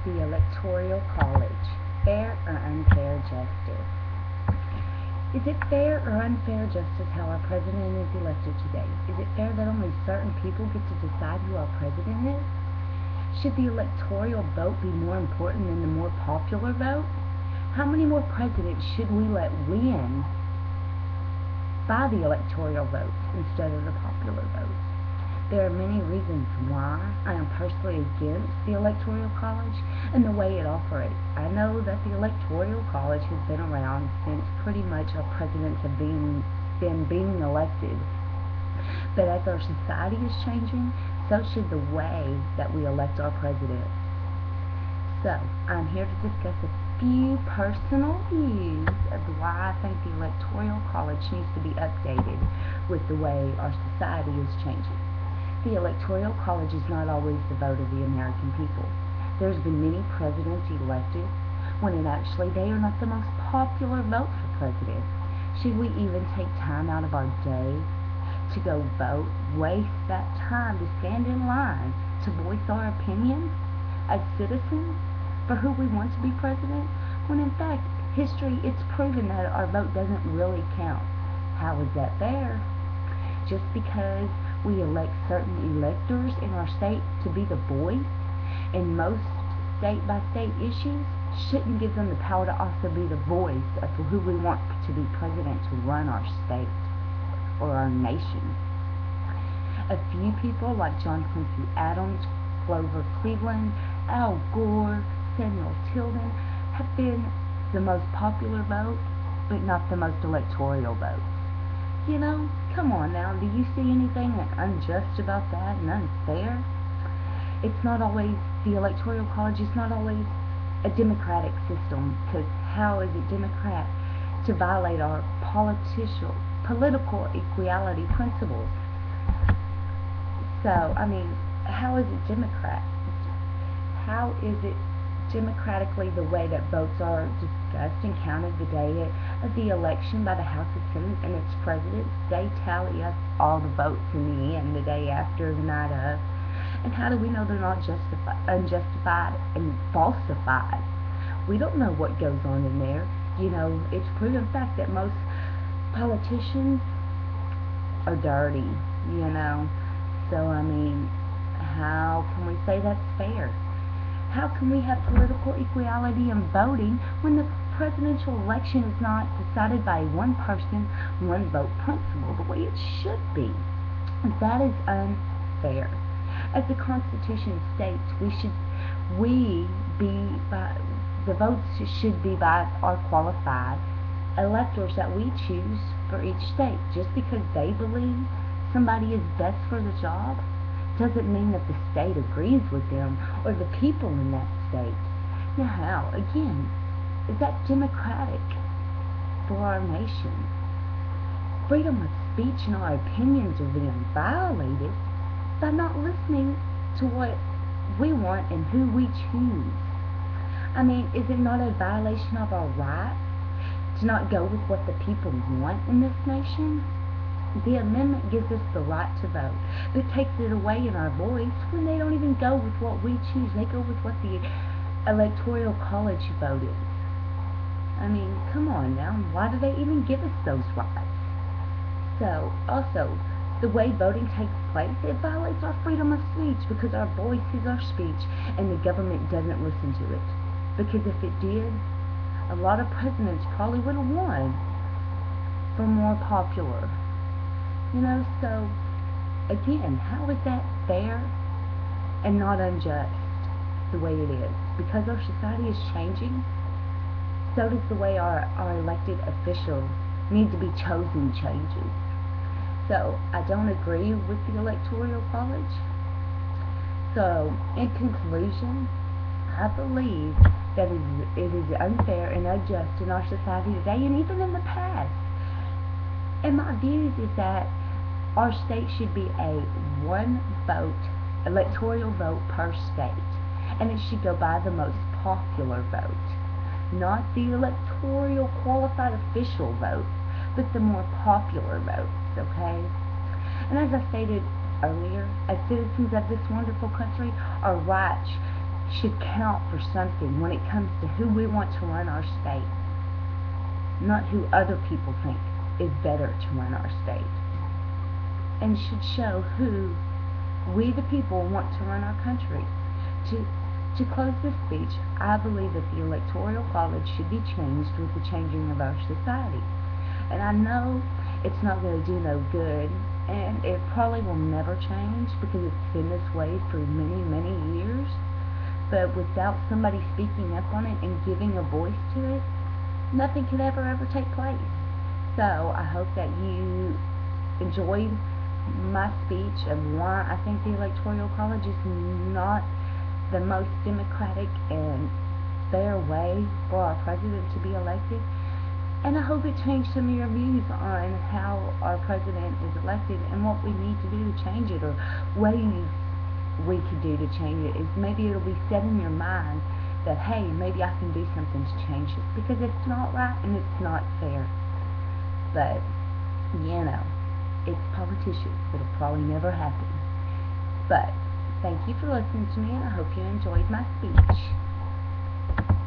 The Electoral College. Fair or unfair justice? Is it fair or unfair justice how our president is elected today? Is it fair that only certain people get to decide who our president is? Should the electoral vote be more important than the more popular vote? How many more presidents should we let win by the electoral vote instead of the popular vote? There are many reasons why I am personally against the Electoral College and the way it operates. I know that the Electoral College has been around since pretty much our presidents have been being elected. But as our society is changing, so should the way that we elect our president. So, I'm here to discuss a few personal views of why I think the Electoral College needs to be updated with the way our society is changing. The Electoral College is not always the vote of the American people. There's been many presidents elected when actually they are not the most popular vote for president. Should we even take time out of our day to go vote, waste that time to stand in line to voice our opinion as citizens for who we want to be president, when in fact history it's proven that our vote doesn't really count? How is that fair? Just because we elect certain electors in our state to be the voice in most state-by-state issues shouldn't give them the power to also be the voice of who we want to be president to run our state or our nation. A few people like John Quincy Adams, Grover Cleveland, Al Gore, Samuel Tilden have been the most popular vote, but not the most electoral vote. You know, come on now, do you see anything unjust about that and unfair? It's not always, the Electoral College is not always a democratic system, because how is it democratic to violate our political equality principles? So, I mean, how is it democratic? How is it democratically the way that votes are discussed and counted the day of the election by the House of Senate and its presidents? They tally up all the votes in the end the day after, the night of. And how do we know they're not unjustified and falsified? We don't know what goes on in there. You know, it's proven fact that most politicians are dirty, you know. So, I mean, how can we say that's fair? How can we have political equality in voting when the presidential election is not decided by one person, one vote principle, the way it should be? That is unfair. As the Constitution states, the votes should be by our qualified electors that we choose for each state. Just because they believe somebody is best for the job doesn't mean that the state agrees with them or the people in that state. Now how, again, is that democratic for our nation? Freedom of speech and our opinions are being violated by not listening to what we want and who we choose. I mean, is it not a violation of our rights to not go with what the people want in this nation? The amendment gives us the right to vote, but takes it away in our voice when they don't even go with what we choose. They go with what the Electoral College voted. I mean, come on now. Why do they even give us those rights? So, also, the way voting takes place, it violates our freedom of speech because our voice is our speech and the government doesn't listen to it. Because if it did, a lot of presidents probably would have won for more popular. You know, so, again, how is that fair and not unjust the way it is? Because our society is changing, so does the way our elected officials need to be chosen changes. So, I don't agree with the Electoral College. So, in conclusion, I believe that it is unfair and unjust in our society today and even in the past. And my views is that our state should be a one vote, electoral vote per state. And it should go by the most popular vote. Not the electoral qualified official vote, but the more popular votes, okay? And as I stated earlier, as citizens of this wonderful country, our rights should count for something when it comes to who we want to run our state, not who other people think is better to run our state, and should show who we the people want to run our country. To close this speech, I believe that the Electoral College should be changed with the changing of our society. And I know it's not going to do no good, and it probably will never change because it's been this way for many, many years. But without somebody speaking up on it and giving a voice to it, nothing could ever take place. So I hope that you enjoyed my speech of why I think the Electoral College is not the most democratic and fair way for our president to be elected. And I hope it changed some of your views on how our president is elected and what we need to do to change it, or ways we could do to change it. Is maybe it'll be set in your mind that, hey, maybe I can do something to change this, because it's not right and it's not fair. But, it's politicians. It'll probably never happen. But, thank you for listening to me, and I hope you enjoyed my speech.